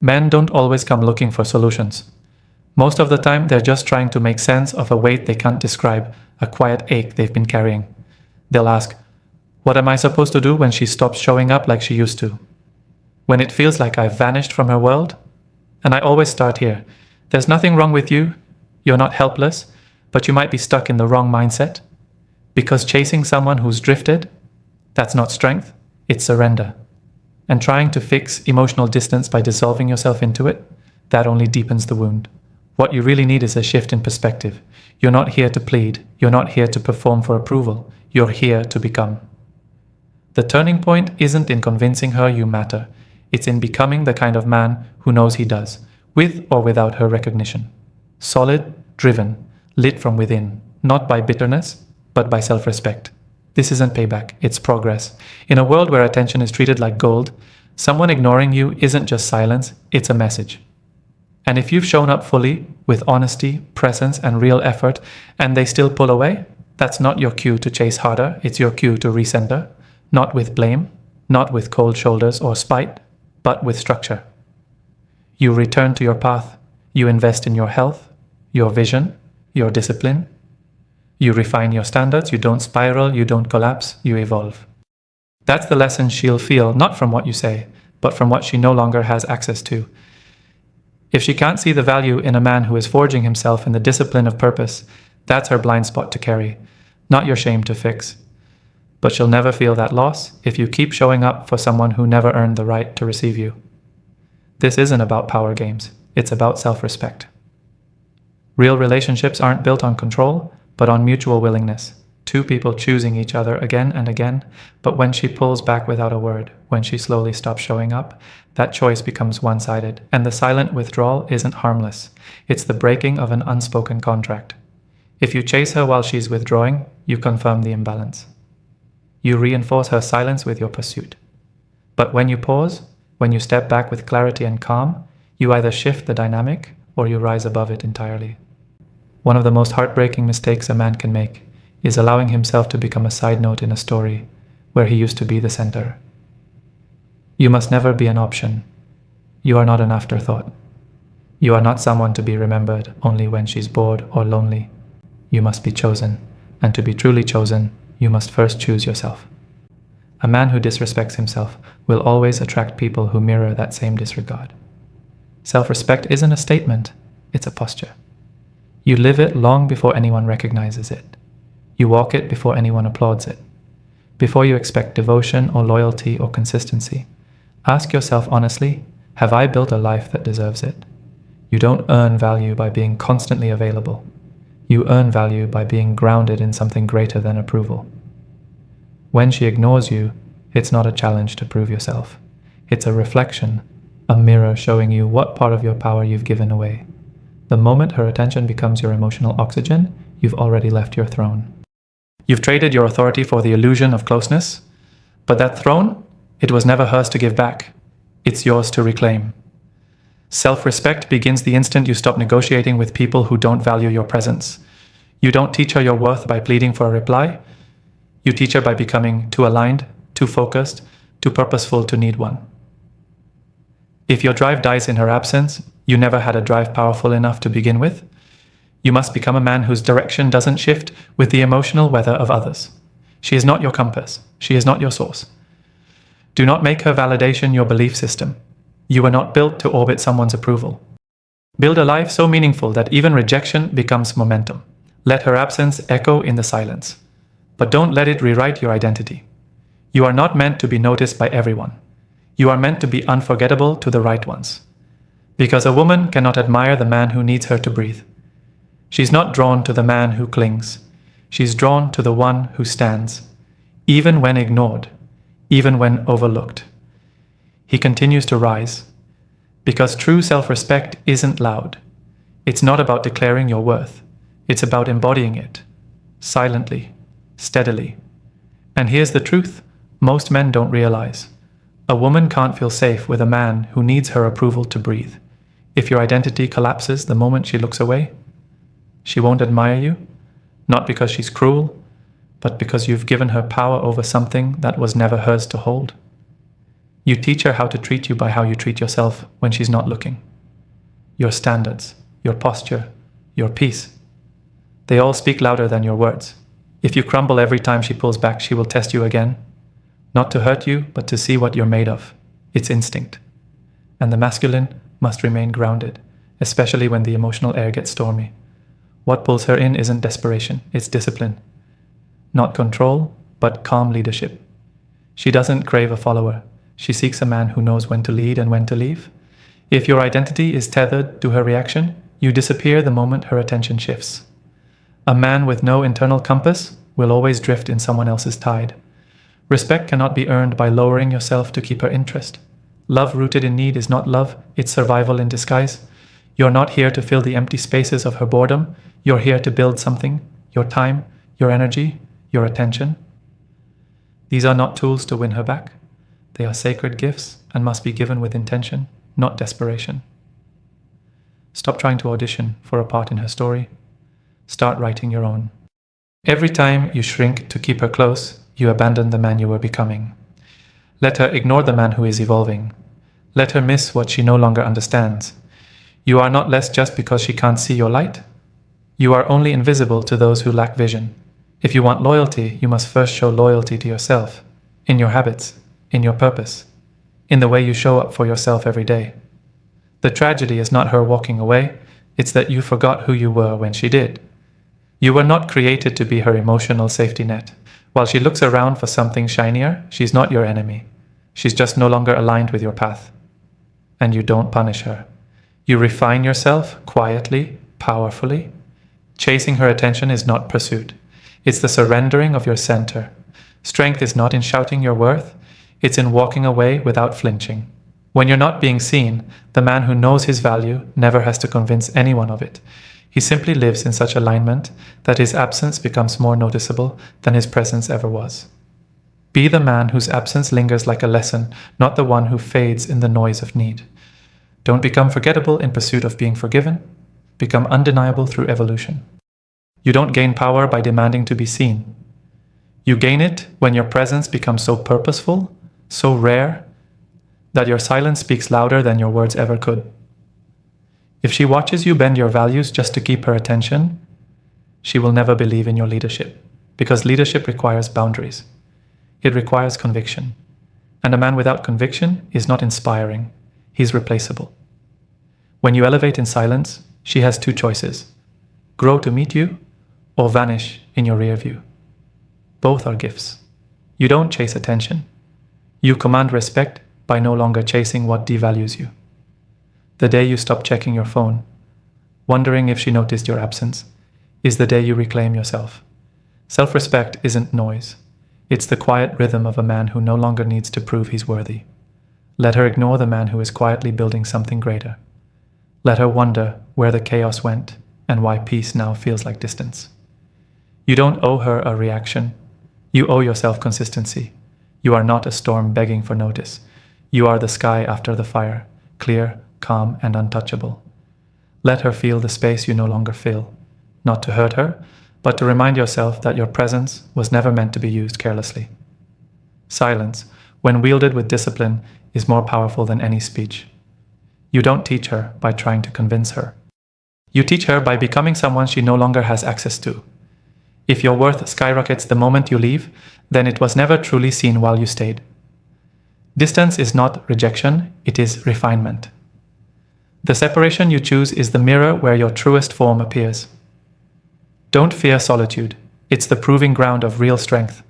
Men don't always come looking for solutions. Most of the time, they're just trying to make sense of a weight they can't describe, a quiet ache they've been carrying. They'll ask, what am I supposed to do when she stops showing up like she used to? When it feels like I've vanished from her world? And I always start here. There's nothing wrong with you. You're not helpless, but you might be stuck in the wrong mindset. Because chasing someone who's drifted, that's not strength, it's surrender. And trying to fix emotional distance by dissolving yourself into it, that only deepens the wound. What you really need is a shift in perspective. You're not here to plead. You're not here to perform for approval. You're here to become. The turning point isn't in convincing her you matter. It's in becoming the kind of man who knows he does, with or without her recognition. Solid, driven, lit from within, not by bitterness, but by self-respect. This isn't payback, it's progress. In a world where attention is treated like gold, someone ignoring you isn't just silence, it's a message. And if you've shown up fully, with honesty, presence, and real effort, and they still pull away, that's not your cue to chase harder, it's your cue to recenter, not with blame, not with cold shoulders or spite, but with structure. You return to your path, you invest in your health, your vision, your discipline. You refine your standards, you don't spiral, you don't collapse, you evolve. That's the lesson she'll feel, not from what you say, but from what she no longer has access to. If she can't see the value in a man who is forging himself in the discipline of purpose, that's her blind spot to carry, not your shame to fix. But she'll never feel that loss if you keep showing up for someone who never earned the right to receive you. This isn't about power games, it's about self-respect. Real relationships aren't built on control, but on mutual willingness. Two people choosing each other again and again, but when she pulls back without a word, when she slowly stops showing up, that choice becomes one-sided, and the silent withdrawal isn't harmless. It's the breaking of an unspoken contract. If you chase her while she's withdrawing, you confirm the imbalance. You reinforce her silence with your pursuit. But when you pause, when you step back with clarity and calm, you either shift the dynamic or you rise above it entirely. One of the most heartbreaking mistakes a man can make is allowing himself to become a side note in a story where he used to be the center. You must never be an option. You are not an afterthought. You are not someone to be remembered only when she's bored or lonely. You must be chosen, and to be truly chosen, you must first choose yourself. A man who disrespects himself will always attract people who mirror that same disregard. Self-respect isn't a statement, it's a posture. You live it long before anyone recognizes it. You walk it before anyone applauds it. Before you expect devotion or loyalty or consistency, ask yourself honestly, have I built a life that deserves it? You don't earn value by being constantly available. You earn value by being grounded in something greater than approval. When she ignores you, it's not a challenge to prove yourself. It's a reflection, a mirror showing you what part of your power you've given away. The moment her attention becomes your emotional oxygen, you've already left your throne. You've traded your authority for the illusion of closeness, but that throne, it was never hers to give back. It's yours to reclaim. Self-respect begins the instant you stop negotiating with people who don't value your presence. You don't teach her your worth by pleading for a reply. You teach her by becoming too aligned, too focused, too purposeful to need one. If your drive dies in her absence, you never had a drive powerful enough to begin with. You must become a man whose direction doesn't shift with the emotional weather of others. She is not your compass. She is not your source. Do not make her validation your belief system. You were not built to orbit someone's approval. Build a life so meaningful that even rejection becomes momentum. Let her absence echo in the silence. But don't let it rewrite your identity. You are not meant to be noticed by everyone. You are meant to be unforgettable to the right ones. Because a woman cannot admire the man who needs her to breathe. She's not drawn to the man who clings. She's drawn to the one who stands, even when ignored, even when overlooked. He continues to rise, because true self-respect isn't loud. It's not about declaring your worth. It's about embodying it, silently, steadily. And here's the truth most men don't realize. A woman can't feel safe with a man who needs her approval to breathe. If your identity collapses the moment she looks away, she won't admire you, not because she's cruel, but because you've given her power over something that was never hers to hold. You teach her how to treat you by how you treat yourself when she's not looking. Your standards, your posture, your peace. They all speak louder than your words. If you crumble every time she pulls back, she will test you again. Not to hurt you, but to see what you're made of. It's instinct. And the masculine must remain grounded, especially when the emotional air gets stormy. What pulls her in isn't desperation, it's discipline. Not control, but calm leadership. She doesn't crave a follower. She seeks a man who knows when to lead and when to leave. If your identity is tethered to her reaction, you disappear the moment her attention shifts. A man with no internal compass will always drift in someone else's tide. Respect cannot be earned by lowering yourself to keep her interest. Love rooted in need is not love, it's survival in disguise. You're not here to fill the empty spaces of her boredom. You're here to build something, your time, your energy, your attention. These are not tools to win her back. They are sacred gifts and must be given with intention, not desperation. Stop trying to audition for a part in her story. Start writing your own. Every time you shrink to keep her close, you abandon the man you were becoming. Let her ignore the man who is evolving. Let her miss what she no longer understands. You are not less just because she can't see your light. You are only invisible to those who lack vision. If you want loyalty, you must first show loyalty to yourself, in your habits, in your purpose, in the way you show up for yourself every day. The tragedy is not her walking away, it's that you forgot who you were when she did. You were not created to be her emotional safety net. While she looks around for something shinier, she's not your enemy. She's just no longer aligned with your path. And you don't punish her. You refine yourself quietly, powerfully. Chasing her attention is not pursuit. It's the surrendering of your center. Strength is not in shouting your worth. It's in walking away without flinching. When you're not being seen, the man who knows his value never has to convince anyone of it. He simply lives in such alignment that his absence becomes more noticeable than his presence ever was. Be the man whose absence lingers like a lesson, not the one who fades in the noise of need. Don't become forgettable in pursuit of being forgiven. Become undeniable through evolution. You don't gain power by demanding to be seen. You gain it when your presence becomes so purposeful, so rare, that your silence speaks louder than your words ever could. If she watches you bend your values just to keep her attention, she will never believe in your leadership, because leadership requires boundaries. It requires conviction. And a man without conviction is not inspiring. He's replaceable. When you elevate in silence, she has two choices: grow to meet you, or vanish in your rear view. Both are gifts. You don't chase attention. You command respect by no longer chasing what devalues you. The day you stop checking your phone, wondering if she noticed your absence, is the day you reclaim yourself. Self-respect isn't noise. It's the quiet rhythm of a man who no longer needs to prove he's worthy. Let her ignore the man who is quietly building something greater. Let her wonder where the chaos went and why peace now feels like distance. You don't owe her a reaction. You owe yourself consistency. You are not a storm begging for notice. You are the sky after the fire, clear, calm, and untouchable. Let her feel the space you no longer fill, not to hurt her, but to remind yourself that your presence was never meant to be used carelessly. Silence, when wielded with discipline, is more powerful than any speech. You don't teach her by trying to convince her. You teach her by becoming someone she no longer has access to. If your worth skyrockets the moment you leave, then it was never truly seen while you stayed. Distance is not rejection, it is refinement. The separation you choose is the mirror where your truest form appears. Don't fear solitude. It's the proving ground of real strength.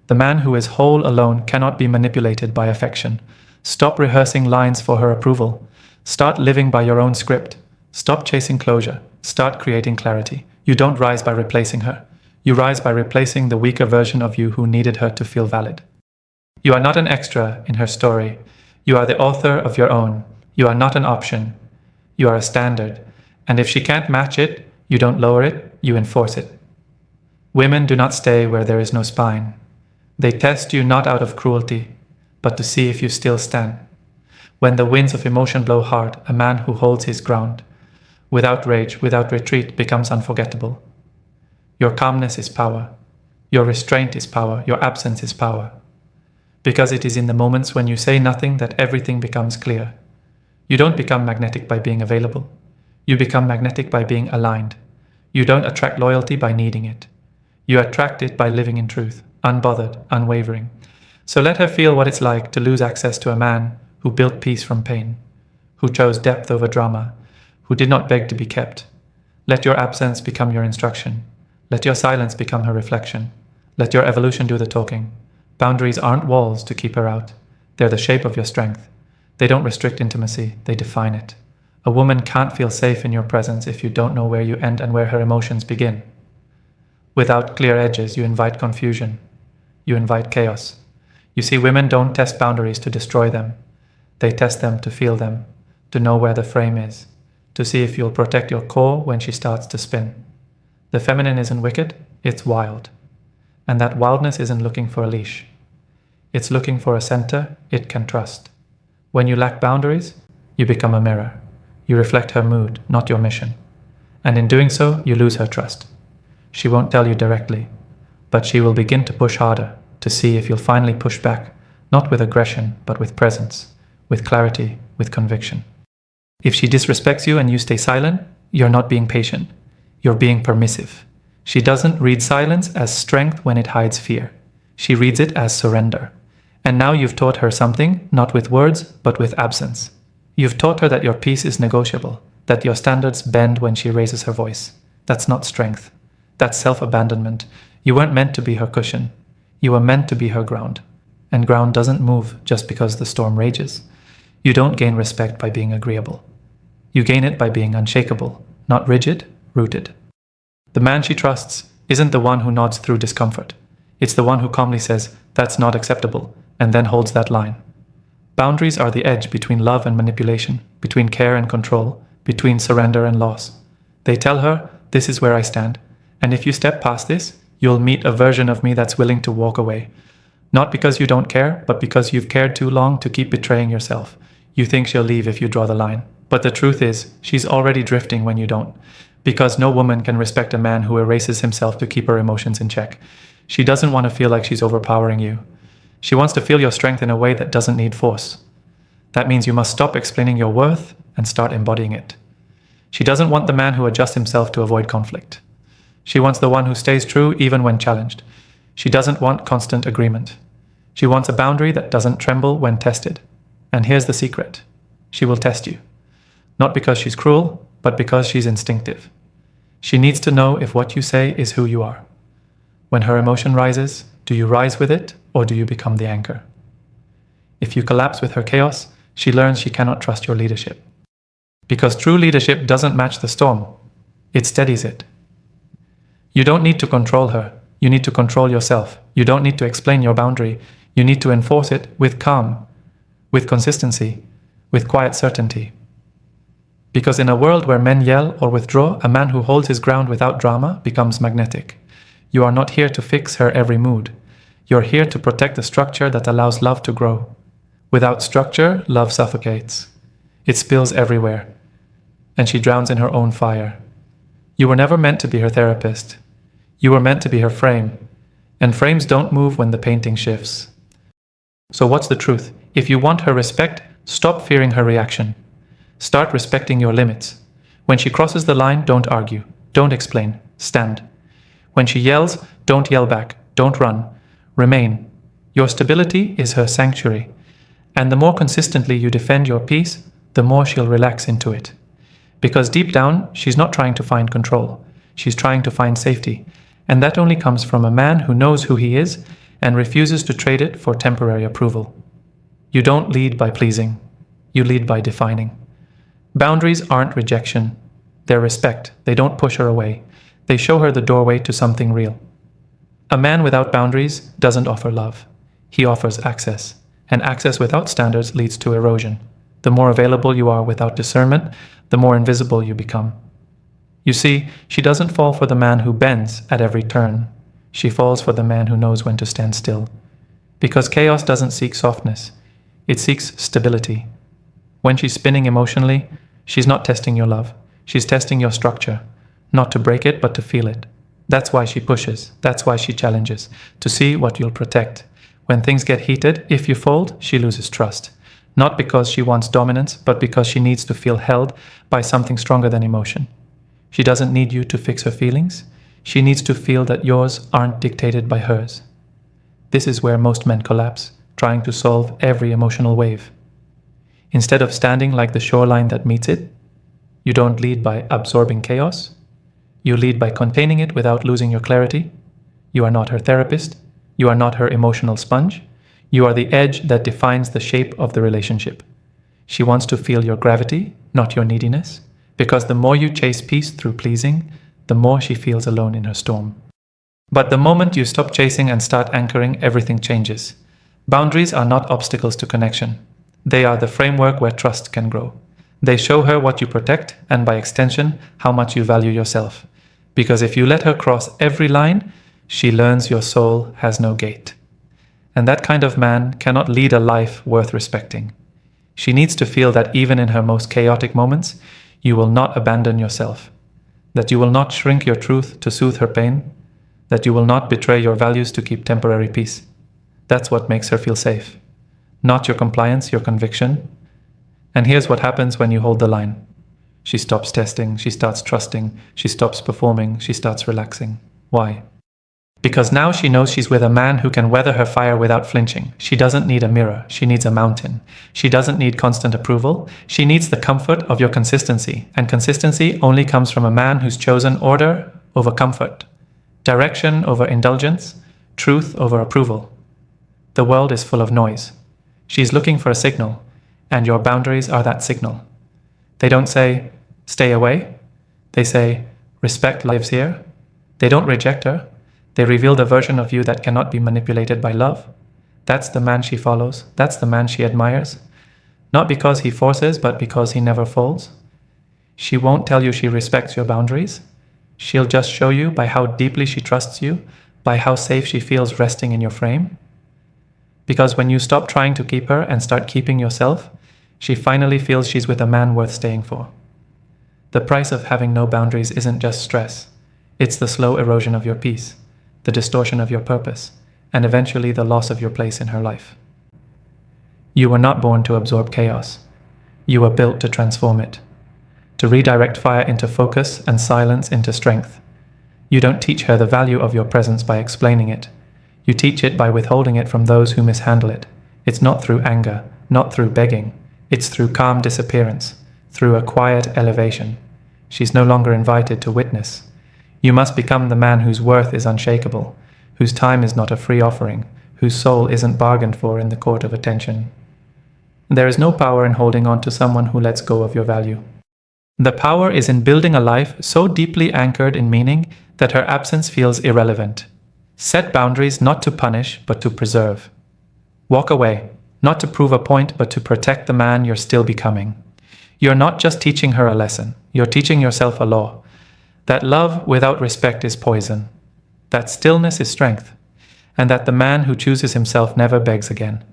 The man who is whole alone cannot be manipulated by affection. Stop rehearsing lines for her approval. Start living by your own script. Stop chasing closure. Start creating clarity. You don't rise by replacing her. You rise by replacing the weaker version of you who needed her to feel valid. You are not an extra in her story. You are the author of your own. You are not an option. You are a standard. And if she can't match it, you don't lower it, you enforce it. Women do not stay where there is no spine. They test you not out of cruelty, but to see if you still stand. When the winds of emotion blow hard, a man who holds his ground, without rage, without retreat, becomes unforgettable. Your calmness is power. Your restraint is power. Your absence is power. Because it is in the moments when you say nothing that everything becomes clear. You don't become magnetic by being available. You become magnetic by being aligned. You don't attract loyalty by needing it. You attract it by living in truth, unbothered, unwavering. So let her feel what it's like to lose access to a man who built peace from pain, who chose depth over drama, who did not beg to be kept. Let your absence become your instruction. Let your silence become her reflection. Let your evolution do the talking. Boundaries aren't walls to keep her out. They're the shape of your strength. They don't restrict intimacy, they define it. A woman can't feel safe in your presence if you don't know where you end and where her emotions begin. Without clear edges, you invite confusion. You invite chaos. You see, women don't test boundaries to destroy them. They test them to feel them, to know where the frame is, to see if you'll protect your core when she starts to spin. The feminine isn't wicked, it's wild. And that wildness isn't looking for a leash. It's looking for a center it can trust. When you lack boundaries, you become a mirror. You reflect her mood, not your mission. And in doing so, you lose her trust. She won't tell you directly, but she will begin to push harder to see if you'll finally push back, not with aggression, but with presence, with clarity, with conviction. If she disrespects you and you stay silent, you're not being patient. You're being permissive. She doesn't read silence as strength when it hides fear. She reads it as surrender. And now you've taught her something, not with words, but with absence. You've taught her that your peace is negotiable, that your standards bend when she raises her voice. That's not strength. That's self-abandonment. You weren't meant to be her cushion. You were meant to be her ground. And ground doesn't move just because the storm rages. You don't gain respect by being agreeable. You gain it by being unshakable, not rigid, rooted. The man she trusts isn't the one who nods through discomfort. It's the one who calmly says, "That's not acceptable," and then holds that line. Boundaries are the edge between love and manipulation, between care and control, between surrender and loss. They tell her, "This is where I stand, and if you step past this, you'll meet a version of me that's willing to walk away. Not because you don't care, but because you've cared too long to keep betraying yourself. You think she'll leave if you draw the line. But the truth is, she's already drifting when you don't. Because no woman can respect a man who erases himself to keep her emotions in check. She doesn't want to feel like she's overpowering you. She wants to feel your strength in a way that doesn't need force. That means you must stop explaining your worth and start embodying it. She doesn't want the man who adjusts himself to avoid conflict. She wants the one who stays true even when challenged. She doesn't want constant agreement. She wants a boundary that doesn't tremble when tested. And here's the secret. She will test you. Not because she's cruel, but because she's instinctive. She needs to know if what you say is who you are. When her emotion rises, do you rise with it or do you become the anchor? If you collapse with her chaos, she learns she cannot trust your leadership. Because true leadership doesn't match the storm, it steadies it. You don't need to control her, you need to control yourself. You don't need to explain your boundary, you need to enforce it with calm, with consistency, with quiet certainty. Because in a world where men yell or withdraw, a man who holds his ground without drama becomes magnetic. You are not here to fix her every mood. You're here to protect the structure that allows love to grow. Without structure, love suffocates. It spills everywhere, and she drowns in her own fire. You were never meant to be her therapist. You were meant to be her frame, and frames don't move when the painting shifts. So what's the truth? If you want her respect, stop fearing her reaction. Start respecting your limits. When she crosses the line, don't argue. Don't explain. Stand. When she yells, don't yell back. Don't run. Remain. Your stability is her sanctuary. And the more consistently you defend your peace, the more she'll relax into it. Because deep down, she's not trying to find control. She's trying to find safety. And that only comes from a man who knows who he is and refuses to trade it for temporary approval. You don't lead by pleasing. You lead by defining. Boundaries aren't rejection. They're respect. They don't push her away. They show her the doorway to something real. A man without boundaries doesn't offer love. He offers access. And access without standards leads to erosion. The more available you are without discernment, the more invisible you become. You see, she doesn't fall for the man who bends at every turn. She falls for the man who knows when to stand still. Because chaos doesn't seek softness. It seeks stability. When she's spinning emotionally, she's not testing your love. She's testing your structure. Not to break it, but to feel it. That's why she pushes. That's why she challenges. To see what you'll protect. When things get heated, if you fold, she loses trust. Not because she wants dominance, but because she needs to feel held by something stronger than emotion. She doesn't need you to fix her feelings. She needs to feel that yours aren't dictated by hers. This is where most men collapse, trying to solve every emotional wave. Instead of standing like the shoreline that meets it, you don't lead by absorbing chaos. You lead by containing it without losing your clarity. You are not her therapist. You are not her emotional sponge. You are the edge that defines the shape of the relationship. She wants to feel your gravity, not your neediness, because the more you chase peace through pleasing, the more she feels alone in her storm. But the moment you stop chasing and start anchoring, everything changes. Boundaries are not obstacles to connection. They are the framework where trust can grow. They show her what you protect, and by extension, how much you value yourself. Because if you let her cross every line, she learns your soul has no gate. And that kind of man cannot lead a life worth respecting. She needs to feel that even in her most chaotic moments, you will not abandon yourself, that you will not shrink your truth to soothe her pain, that you will not betray your values to keep temporary peace. That's what makes her feel safe. Not your compliance, your conviction. And here's what happens when you hold the line. She stops testing, she starts trusting, she stops performing, she starts relaxing. Why? Because now she knows she's with a man who can weather her fire without flinching. She doesn't need a mirror, she needs a mountain. She doesn't need constant approval, she needs the comfort of your consistency. And consistency only comes from a man who's chosen order over comfort, direction over indulgence, truth over approval. The world is full of noise. She's looking for a signal, and your boundaries are that signal. They don't say, stay away. They say, respect lives here. They don't reject her. They reveal the version of you that cannot be manipulated by love. That's the man she follows. That's the man she admires. Not because he forces, but because he never folds. She won't tell you she respects your boundaries. She'll just show you by how deeply she trusts you, by how safe she feels resting in your frame. Because when you stop trying to keep her and start keeping yourself, she finally feels she's with a man worth staying for. The price of having no boundaries isn't just stress. It's the slow erosion of your peace, the distortion of your purpose, and eventually the loss of your place in her life. You were not born to absorb chaos. You were built to transform it, to redirect fire into focus and silence into strength. You don't teach her the value of your presence by explaining it. You teach it by withholding it from those who mishandle it. It's not through anger, not through begging. It's through calm disappearance, through a quiet elevation. She's no longer invited to witness. You must become the man whose worth is unshakable, whose time is not a free offering, whose soul isn't bargained for in the court of attention. There is no power in holding on to someone who lets go of your value. The power is in building a life so deeply anchored in meaning that her absence feels irrelevant. Set boundaries not to punish, but to preserve. Walk away, not to prove a point, but to protect the man you're still becoming. You're not just teaching her a lesson, you're teaching yourself a law. That love without respect is poison, that stillness is strength, and that the man who chooses himself never begs again.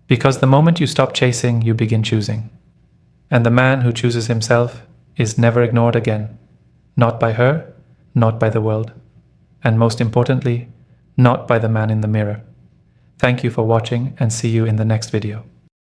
Because the moment you stop chasing, you begin choosing. And the man who chooses himself is never ignored again. Not by her, not by the world. And most importantly, not by the man in the mirror. Thank you for watching, and see you in the next video.